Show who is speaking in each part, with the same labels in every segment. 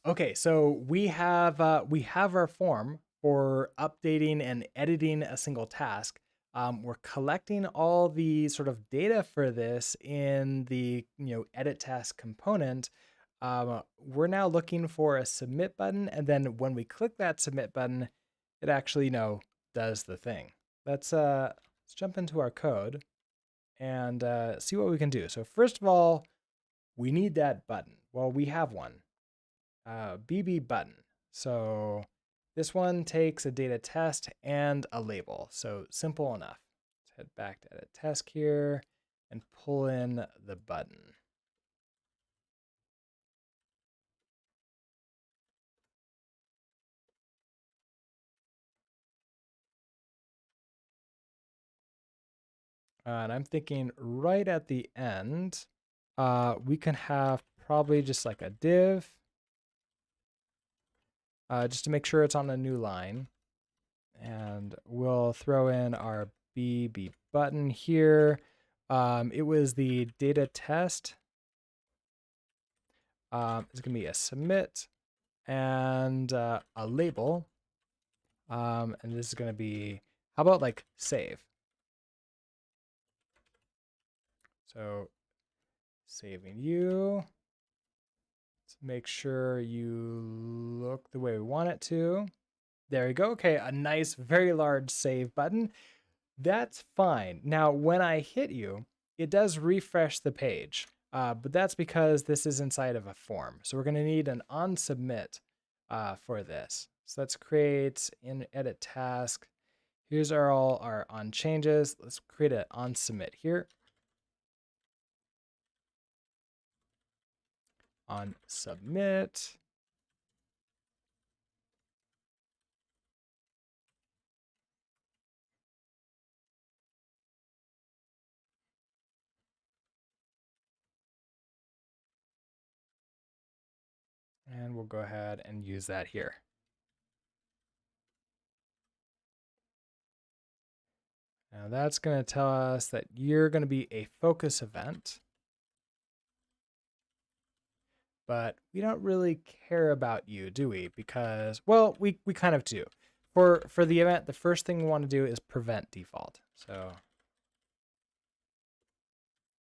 Speaker 1: Okay, so we have our form for updating and editing a single task. We're collecting all the sort of data for this in the edit task component. We're now looking for a submit button, and then when we click that submit button, it actually does the thing. Let's jump into our code and see what we can do. So first of all, we need that button. Well, we have one. BB button. So this one takes a data test and a label. So simple enough. Let's head back to edit task here and pull in the button. And I'm thinking right at the end, we can have probably just like a div, just to make sure it's on a new line. And we'll throw in our BB button here. It was the data test. It's going to be a submit and a label. And this is going to be, how about like save? So saving you. Let's make sure you look the way we want it to. There you go. Okay, a nice, very large save button. That's fine. Now, when I hit you, it does refresh the page, but that's because this is inside of a form. So we're going to need an onSubmit for this. So let's create in edit task. Here's all our on changes. Let's create an onSubmit here. On submit. And we'll go ahead and use that here. Now that's going to tell us that you're going to be a focus event, but we don't really care about you, do we? Because, well, we kind of do. For the event, the first thing we want to do is prevent default. So,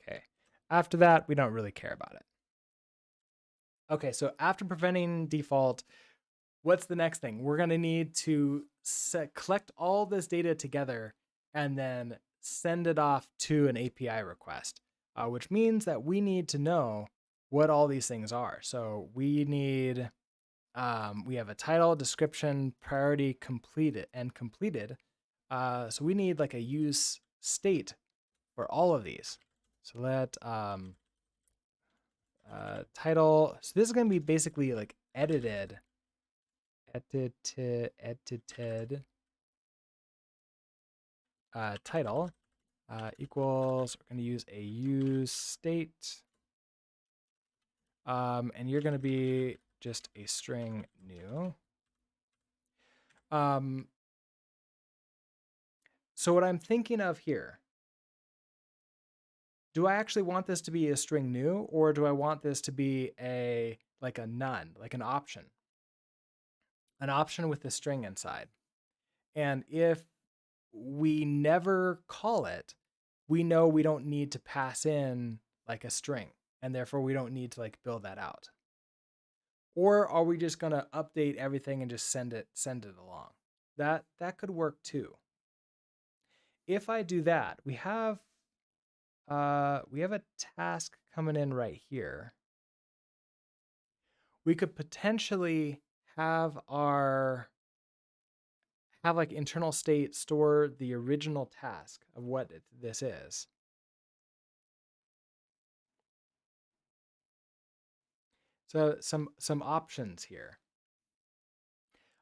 Speaker 1: okay. After that, we don't really care about it. Okay, so after preventing default, what's the next thing? We're going to need to collect all this data together and then send it off to an API request, which means that we need to know what all these things are. So we need, we have a title, description, priority, completed, and completed. So we need like a use state for all of these. So let title. So this is going to be basically like edited title equals, we're going to use a use state, and you're going to be just a string new. So what I'm thinking of here, do I actually want this to be a string new, or do I want this to be like a none, like an option with a string inside? And if we never call it, we know we don't need to pass in like a string, and therefore we don't need to like build that out. Or are we just going to update everything and just send it along? That could work too. If I do that, we have a task coming in right here. We could potentially have like internal state store the original task of what this is. So some options here.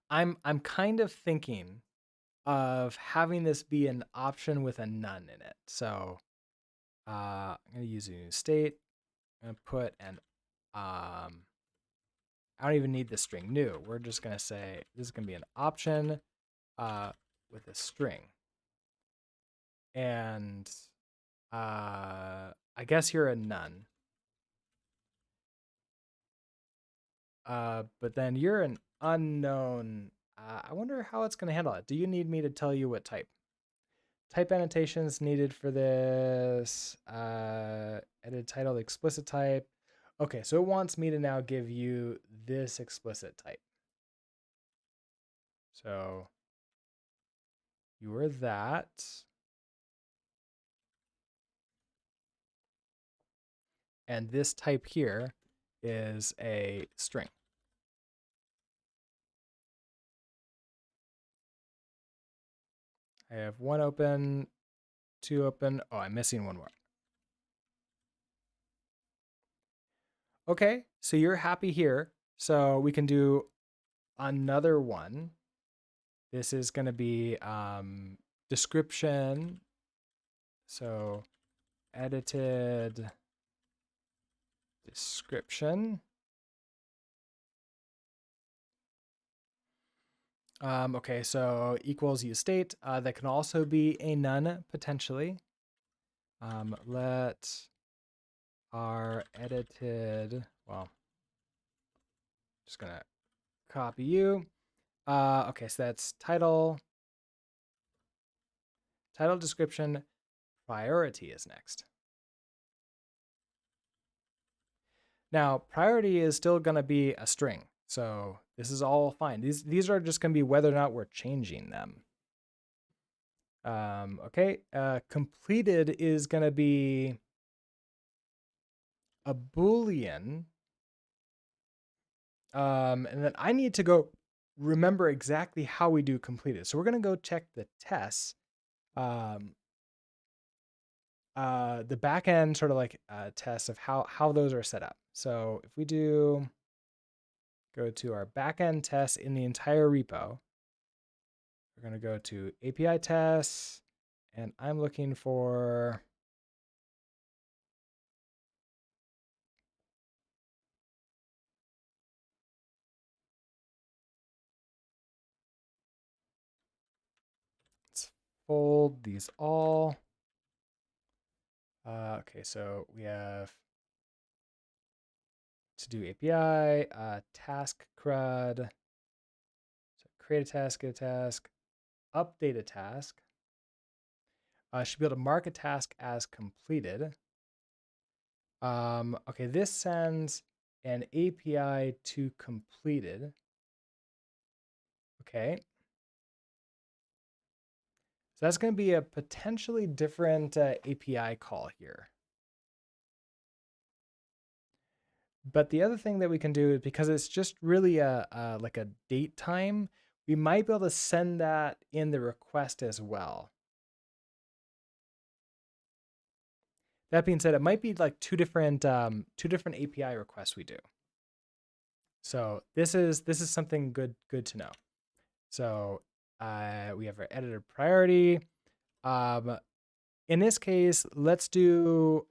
Speaker 1: I'm kind of thinking of having this be an option with a none in it. So I'm going to use a new state. I'm going to put an I don't even need the string new. We're just going to say this is going to be an option with a string. And I guess you're a none. but then you're an unknown. I wonder how it's going to handle it. Do you need me to tell you what type? Type annotations needed for this. Edit title, explicit type. Okay, so it wants me to now give you this explicit type. So you are that. And this type here is a string. I have one open, two open. Oh, I'm missing one more. Okay, so you're happy here. So we can do another one. This is going to be description. So edited description. Okay, so equals use state. That can also be a none potentially. Let our edited, well, just gonna copy you. Okay, so that's title, description, priority is next. Now, priority is still gonna be a string. So this is all fine. These are just gonna be whether or not we're changing them. Okay, completed is gonna be a Boolean. And then I need to go remember exactly how we do completed. So we're gonna go check the tests. The back end sort of like tests of how those are set up. So if we do go to our backend tests in the entire repo, we're going to go to API tests, and I'm looking for let's fold these all. Okay, so we have to do API, task CRUD, so create a task, get a task, update a task. Should be able to mark a task as completed. Okay, this sends an API to completed. Okay. So that's going to be a potentially different API call here. But the other thing that we can do is because it's just really like a date time, we might be able to send that in the request as well. That being said, it might be like two different API requests we do. So this is something good to know. So we have our editor priority. In this case, let's do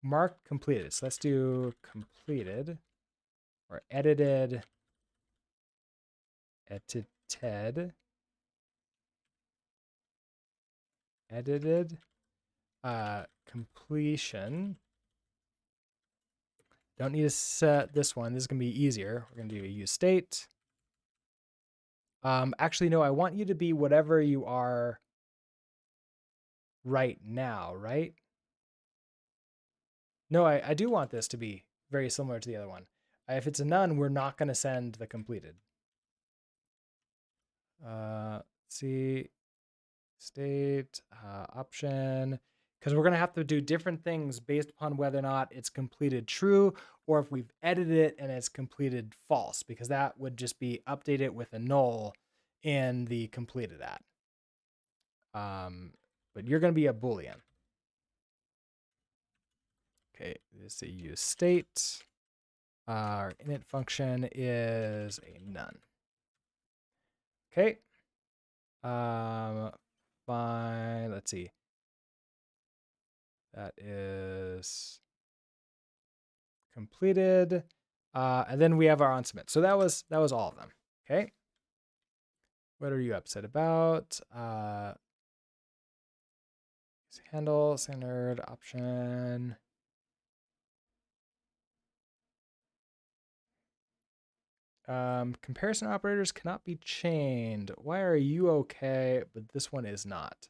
Speaker 1: marked completed. So let's do completed or edited, edited, completion. Don't need to set this one. This is going to be easier. We're going to do a use state. Actually, no, I want you to be whatever you are right now, right? No, I do want this to be very similar to the other one. If it's a none, we're not going to send the completed. See, state, option, because we're going to have to do different things based upon whether or not it's completed true or if we've edited it and it's completed false, because that would just be update it with a null in the completed at. But you're going to be a Boolean. Okay, this is a use state. Our init function is a none. Okay. Fine. Let's see. That is completed. And then we have our on submit. So that was all of them. Okay. What are you upset about? Handle, standard, option. Comparison operators cannot be chained. Why are you okay, but this one is not?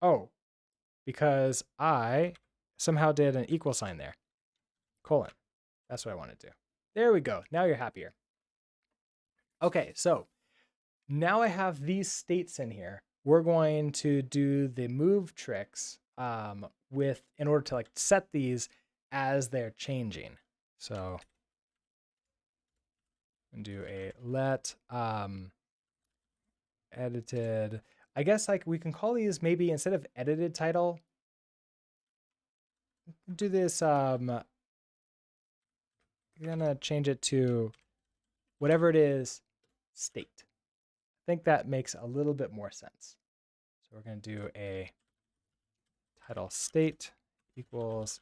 Speaker 1: Oh, because I somehow did an equal sign there. Colon. That's what I wanted to do. There we go. Now you're happier. Okay, so now I have these states in here. We're going to do the move tricks in order to like set these as they're changing. So and do a let edited. I guess like we can call these maybe instead of edited title, do this I'm gonna change it to whatever it is, state. I think that makes a little bit more sense. So we're going to do a title state equals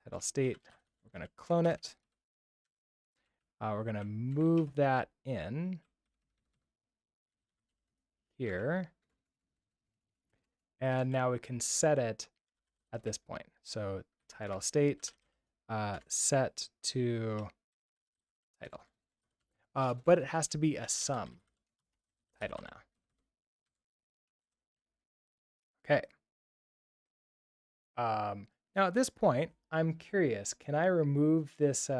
Speaker 1: title state. We're going to clone it. We're going to move that in here. And now we can set it at this point. So title state set to title. But it has to be a sum title now. Okay. Now at this point, I'm curious, can I remove this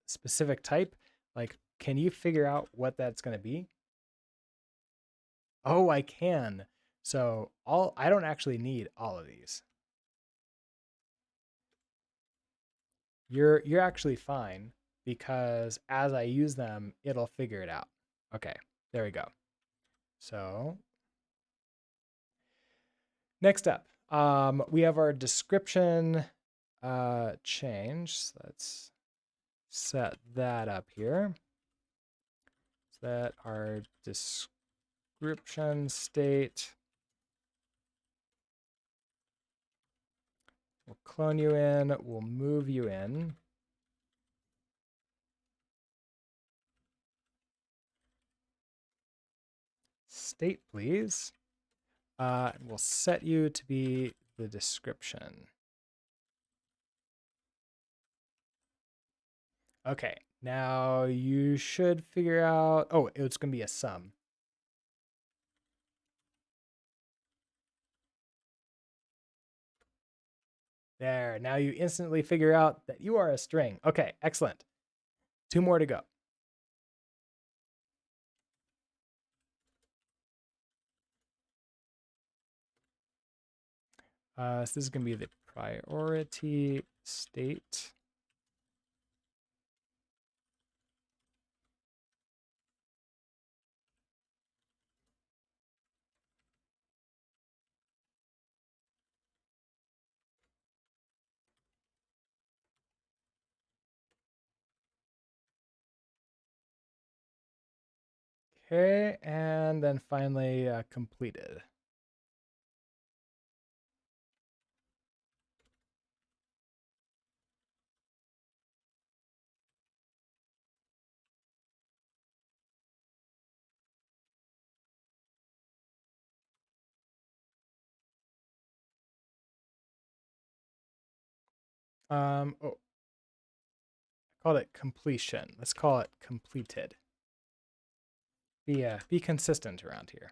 Speaker 1: specific type? Like, can you figure out what that's going to be? Oh, I can. So I don't actually need all of these. You're actually fine because as I use them, it'll figure it out. Okay, there we go. So next up, we have our description change. So let's set that up here. So that our description state. We'll clone you in, we'll move you in. State, please. We'll set you to be the description. Okay, now you should figure out, oh, it's going to be a sum. There, now you instantly figure out that you are a string. Okay, excellent. 2 more to go. So this is going to be the priority state. Okay, and then finally completed. Oh, I called it completion. Let's call it completed. Be consistent around here.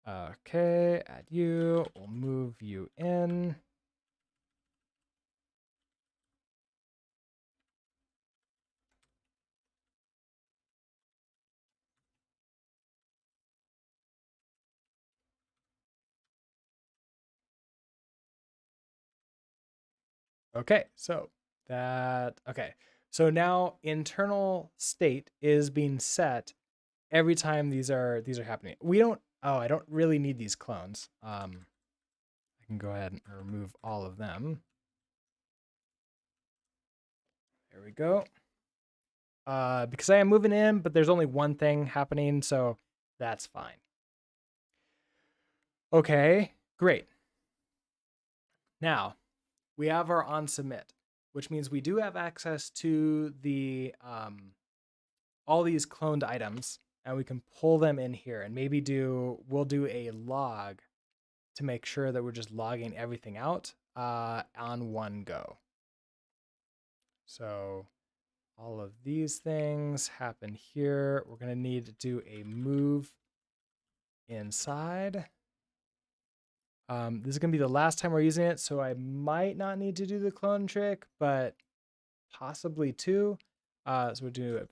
Speaker 1: Okay, add you. We'll move you in. Okay, so so now internal state is being set every time these are happening. I don't really need these clones. I can go ahead and remove all of them. There we go. Because I am moving in, but there's only one thing happening, so that's fine. Okay, great. Now, we have our on submit, which means we do have access to the all these cloned items, and we can pull them in here and maybe we'll do a log to make sure that we're just logging everything out. on one go. So all of these things happen here. We're going to need to do a move inside. This is going to be the last time we're using it, so I might not need to do the clone trick, but possibly two. So we'll do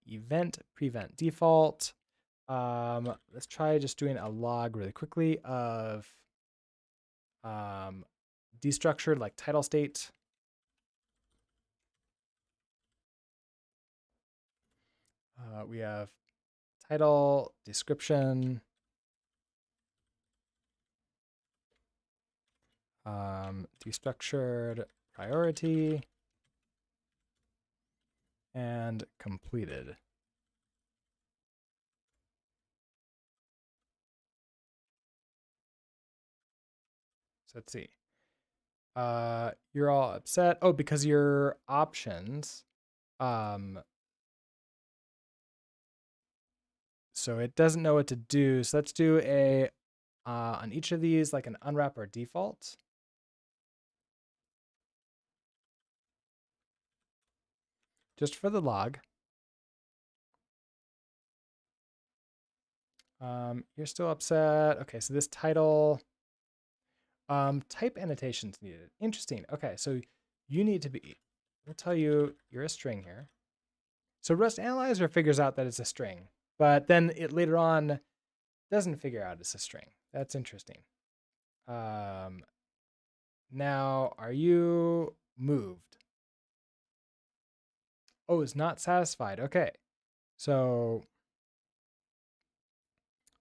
Speaker 1: event prevent default. Let's try just doing a log really quickly of destructured like title state. We have title, description, destructured priority, and completed. So let's see. You're all upset. Oh, because your options. So it doesn't know what to do. So let's do a on each of these like an unwrap or default. Just for the log. You're still upset. Okay, so this title. Type annotations needed. Interesting. Okay, so you need to be. We'll tell you you're a string here. So Rust Analyzer figures out that it's a string, but then it later on doesn't figure out it's a string. That's interesting. Now, are you moved? Oh, it's not satisfied. Okay. So,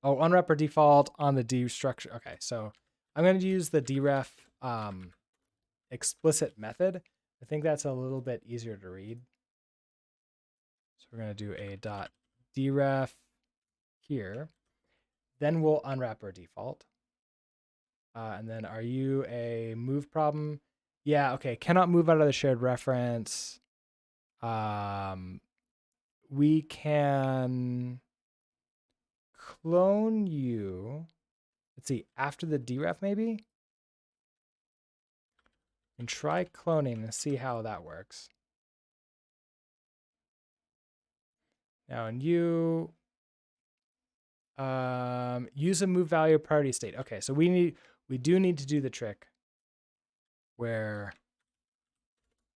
Speaker 1: unwrap or default on the destructure. Okay, so I'm going to use the deref explicit method. I think that's a little bit easier to read. So we're going to do a dot deref here. Then we'll unwrap our default. And then are you a move problem? Yeah, okay. Cannot move out of the shared reference. We can clone you. Let's see, after the deref maybe? And try cloning and see how that works. Now in you, use a move value priority state. Okay, so we do need to do the trick where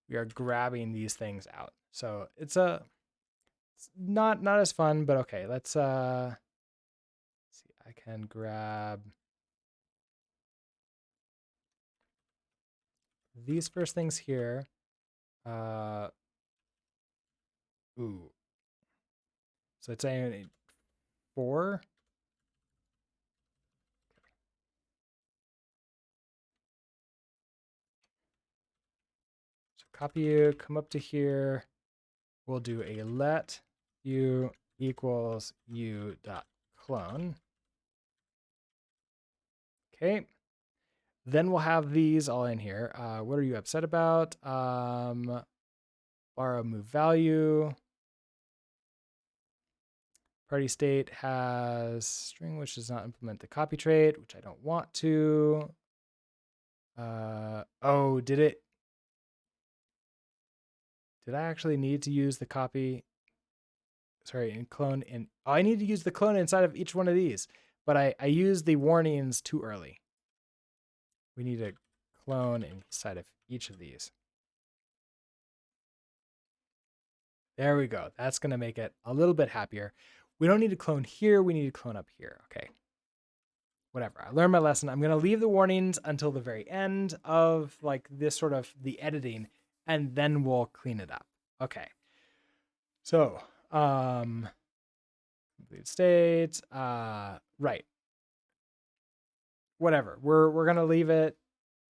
Speaker 1: we are grabbing these things out. So it's not as fun, but okay. Let's see. I can grab these first things here. Ooh. So it's saying 4. So copy you, come up to here. We'll do a let you equals you dot clone. Okay. Then we'll have these all in here. What are you upset about? Borrow move value. Party state has string which does not implement the copy trait, which I don't want to. Oh, did it? Did I actually need to use the copy? Sorry, and clone in. Oh, I need to use the clone inside of each one of these, but I used the warnings too early. We need to clone inside of each of these. There we go. That's going to make it a little bit happier. We don't need to clone here. We need to clone up here. Okay. Whatever. I learned my lesson. I'm going to leave the warnings until the very end of like this sort of the editing, and then we'll clean it up. Okay. So, complete state, right. Whatever. We're going to leave it.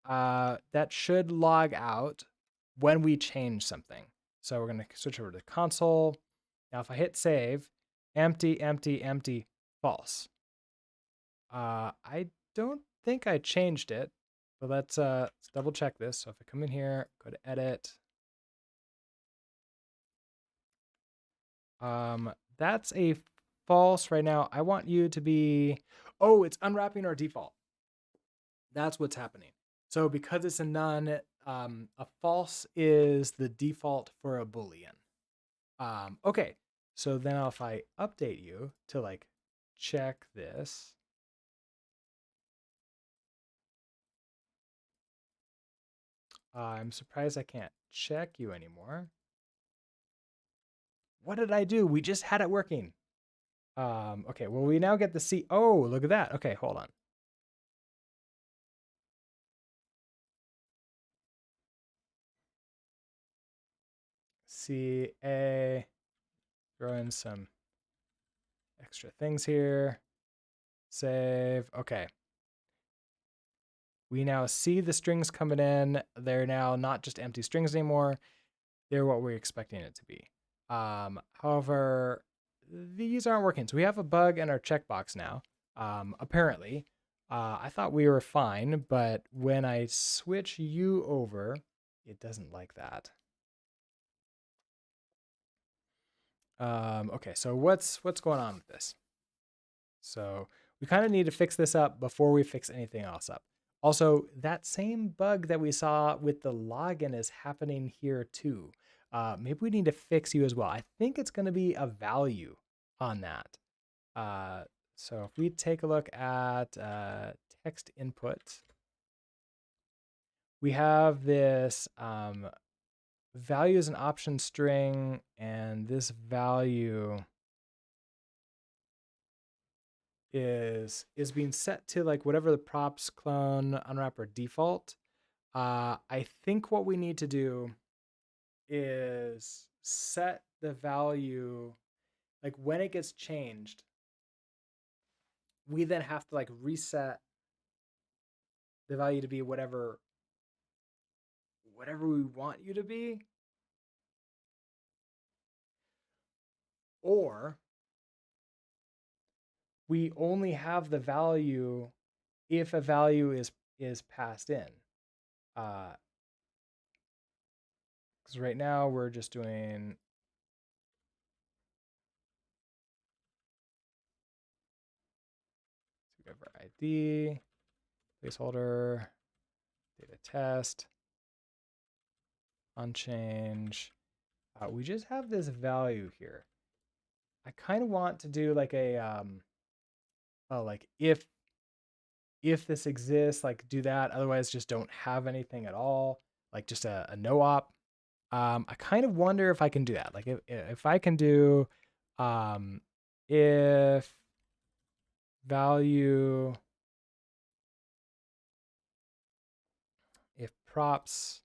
Speaker 1: That should log out when we change something. So we're going to switch over to console. Now, if I hit save, empty, empty, empty, false. I don't think I changed it, but let's double check this. So if I come in here, go to edit. That's a false right now. I want you to be, oh, it's unwrapping our default. That's what's happening. So because it's a none, a false is the default for a Boolean. Okay, so then if I update you to like check this, I'm surprised I can't check you anymore. What did I do? We just had it working. Okay, well, we now get the C. Oh, look at that. Okay, hold on. CA, throw in some extra things here. Save. Okay. We now see the strings coming in. They're now not just empty strings anymore. They're what we're expecting it to be. However, these aren't working. So we have a bug in our checkbox now. Apparently, I thought we were fine, but when I switch you over, it doesn't like that. Okay, so what's going on with this? So we kind of need to fix this up before we fix anything else up. Also, that same bug that we saw with the login is happening here too. Maybe we need to fix you as well. I think it's going to be a value on that. So if we take a look at text input, we have this value as an option string, and this value is being set to like whatever the props, clone, unwrap, or default. I think what we need to do is set the value, like when it gets changed, we then have to like reset the value to be whatever we want you to be, or we only have the value if a value is passed in. Because right now we're just doing whatever ID, placeholder, data test, unchange. We just have this value here. I kind of want to do like a like if this exists, like do that. Otherwise, just don't have anything at all. Like just a no op. I kind of wonder if I can do that. Like if I can do if value, if props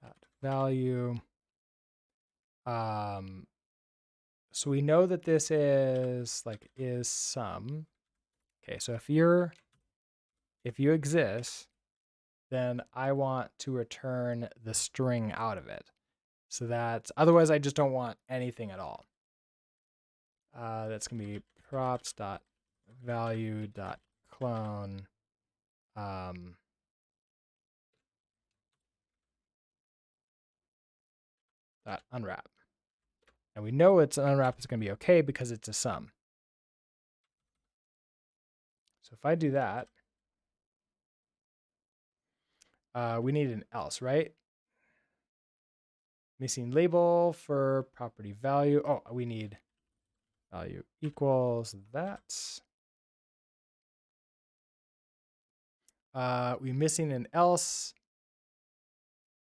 Speaker 1: dot value. So we know that this is like is sum. Okay, so if you exist, then I want to return the string out of it. So that's otherwise I just don't want anything at all. That's gonna be props dot value dot clone dot unwrap. And we know it's an unwrap is gonna be okay because it's a sum. So if I do that, we need an else, right? Missing label for property value. Oh, we need value equals that. We're missing an else.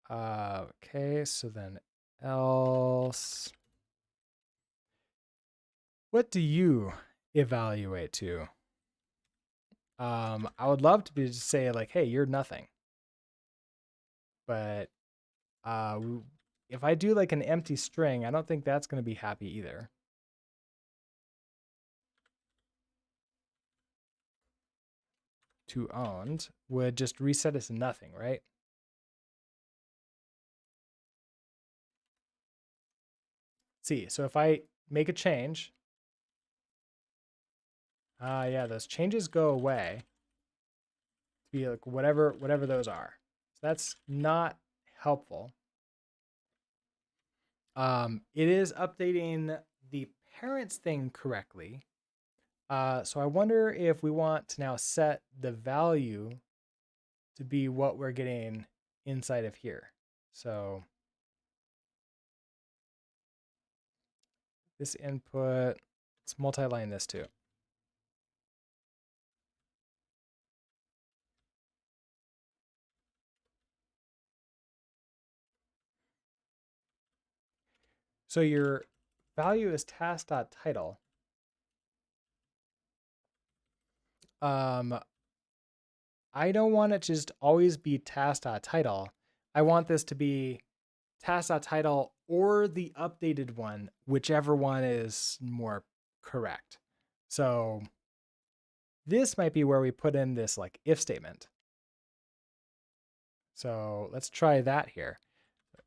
Speaker 1: Okay, so then else. What do you evaluate to? I would love to be to say like, hey, you're nothing. But if I do like an empty string, I don't think that's going to be happy either. To owned would just reset us to nothing, right? See, so if I make a change, yeah, those changes go away to be like whatever those are. So that's not helpful. It is updating the parents thing correctly, So I wonder if we want to now set the value to be what we're getting inside of here. So this input, let's multi-line this too. So your value is task.title. I don't want it to just always be task.title. I want this to be task.title or the updated one, whichever one is more correct. So this might be where we put in this like if statement. So let's try that here.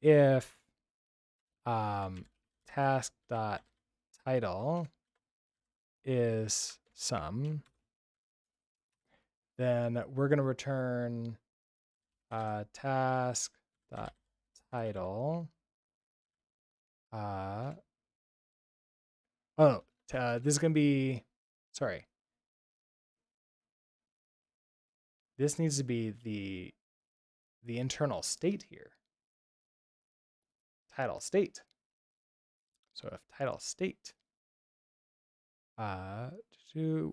Speaker 1: If task.title is sum, then we're going to return task.title. This is going to be, sorry. This needs to be the internal state here. Title state. So if title state,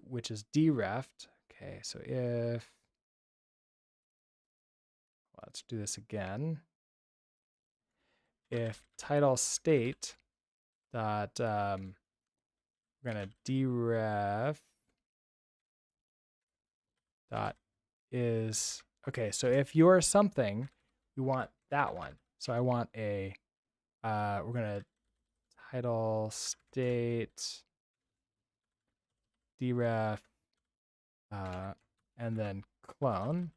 Speaker 1: which is dereft. Okay, so if, let's do this again. If title state dot, we're gonna deref dot is, okay, so if you're something, we want that one. So I want a, we're gonna title state deref, and then clone.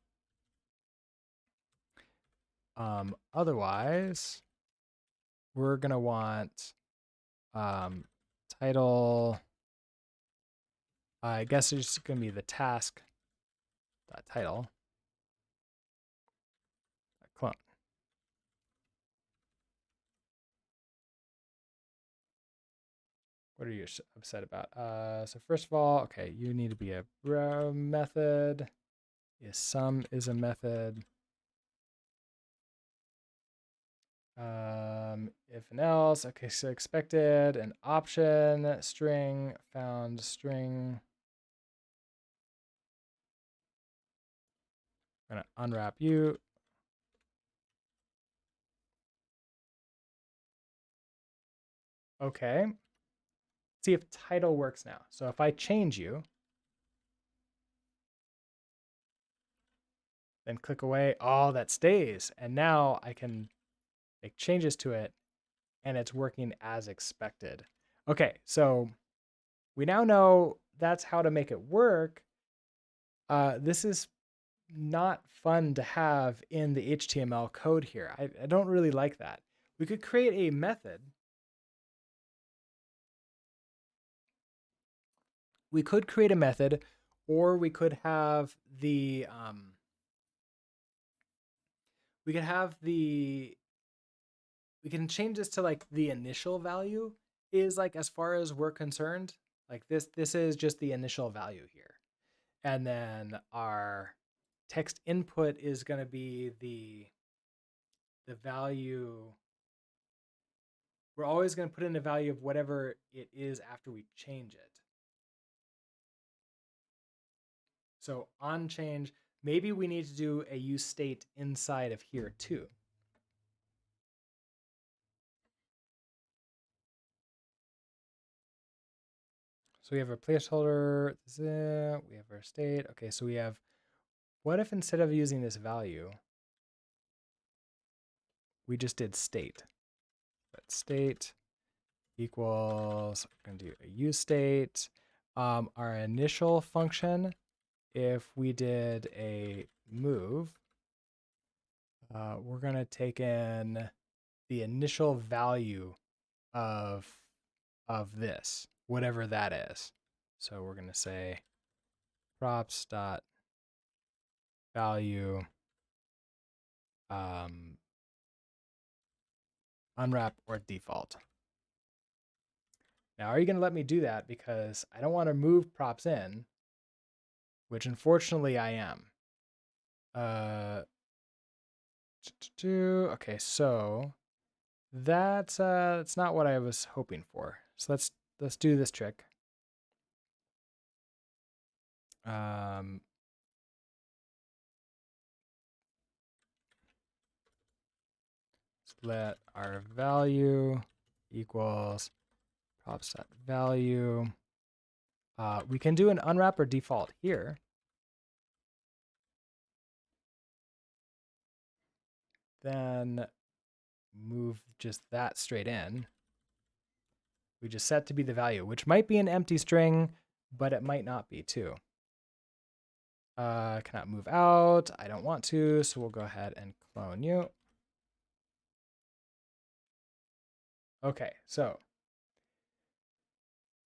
Speaker 1: Otherwise, we're gonna want title. I guess it's gonna be the task title clone. What are you upset about? So first of all, okay, you need to be a method. Is sum is a method. If and else, okay, so expected, an option, string, found string. I'm gonna unwrap you. Okay. See if title works now. So if I change you, then click away, oh, that stays. And now I can make changes to it and it's working as expected. Okay, so we now know that's how to make it work. This is not fun to have in the HTML code here. I don't really like that. We could create a method. We could create a method, or we could have the we can change this to like the initial value is like, as far as we're concerned, like this is just the initial value here. And then our text input is going to be the value. We're always going to put in the value of whatever it is after we change it. So on change, maybe we need to do a use state inside of here too. So we have our placeholder, we have our state. Okay, so we have, what if instead of using this value, we just did state? But state equals, we're going to do a use state. Our initial function, if we did a move, we're going to take in the initial value of this, whatever that is. So we're going to say props dot value unwrap or default. Now, are you going to let me do that? Because I don't want to move props in, which unfortunately I am. Okay, so that's not what I was hoping for. So let's do this trick. Let's let our value equals props.value. We can do an unwrap or default here. Then move just that straight in. We just set to be the value, which might be an empty string, but it might not be too. Cannot move out. I don't want to, so we'll go ahead and clone you. Okay, so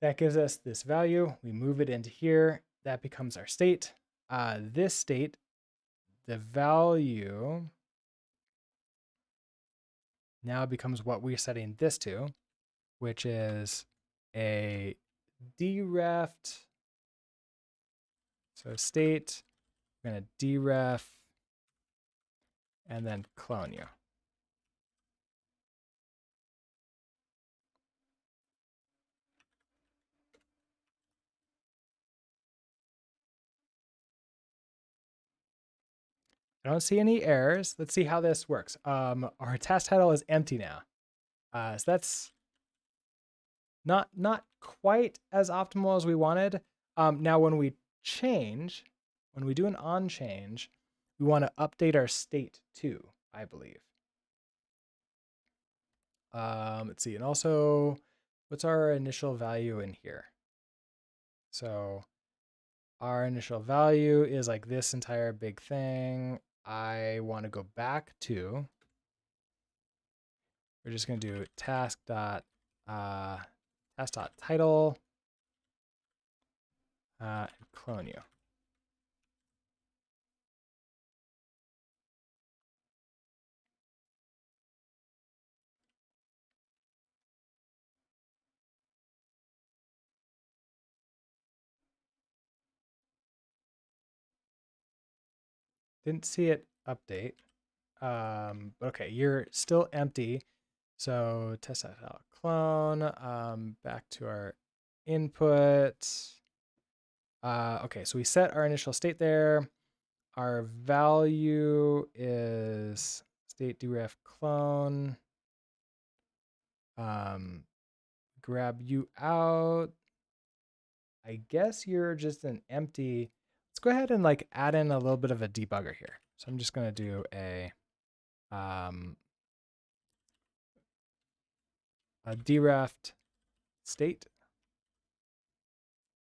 Speaker 1: that gives us this value. We move it into here. That becomes our state. This state, the value now becomes what we're setting this to, which is a dereft. So state, we're going to deref and then clone you. I don't see any errors. Let's see how this works. Our task title is empty now. So that's not quite as optimal as we wanted. Now when we change, when we do an on change, we want to update our state too, I believe. Let's see, and also what's our initial value in here? So our initial value is like this entire big thing. I want to go back to, we're just going to do task.title and clone you. Didn't see it update. Okay, you're still empty. So test.title clone, back to our input. Okay, so we set our initial state there. Our value is state deref clone. Grab you out. I guess you're just an empty. Let's go ahead and like add in a little bit of a debugger here. So I'm just going to do a dereft state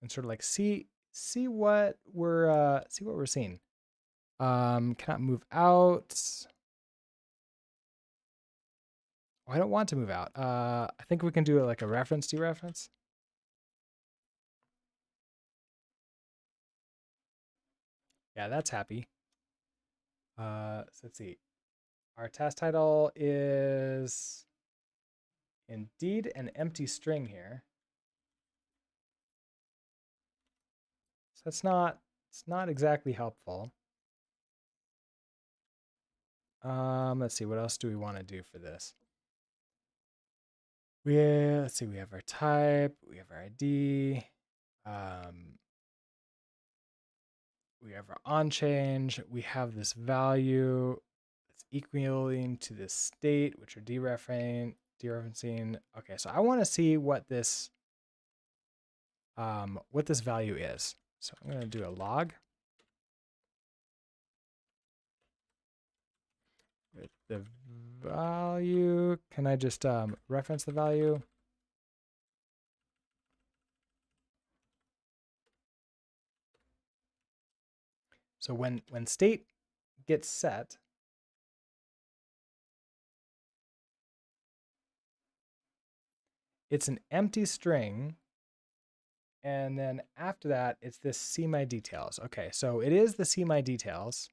Speaker 1: and sort of like see what we're seeing. Cannot move out. Oh, I don't want to move out. I think we can do it like a reference dereference. Yeah, that's happy. So let's see. Our task title is indeed an empty string here. So it's not exactly helpful. Let's see, what else do we want to do for this? Let's see, we have our type, we have our ID, we have our on change, we have this value that's equaling to this state, which are dereferencing. Okay, so I want to see what this value is. So I'm going to do a log with the value. Can I just reference the value? So when state gets set, it's an empty string. And then after that, it's this see my details. Okay, so it is the see my details.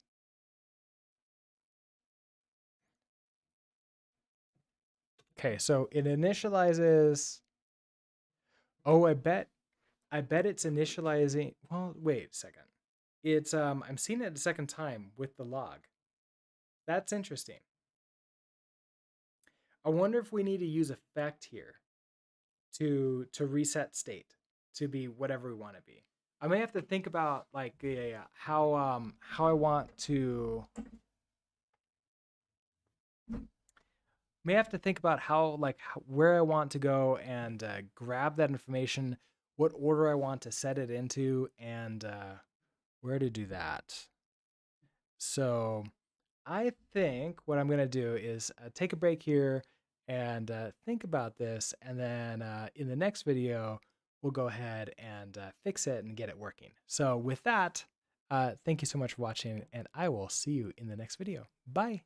Speaker 1: Okay, so it initializes, Oh, I bet it's initializing. Well, wait a second. It's I'm seeing it a second time with the log. That's interesting. I wonder if we need to use effect here to reset state to be whatever we want to be. I may have to think about like how I want to may have to think about how like where I want to go and grab that information, what order I want to set it into, and where to do that. So I think what I'm gonna do is take a break here and think about this, and then in the next video we'll go ahead and fix it and get it working. So with that, thank you so much for watching, and I will see you in the next video. Bye.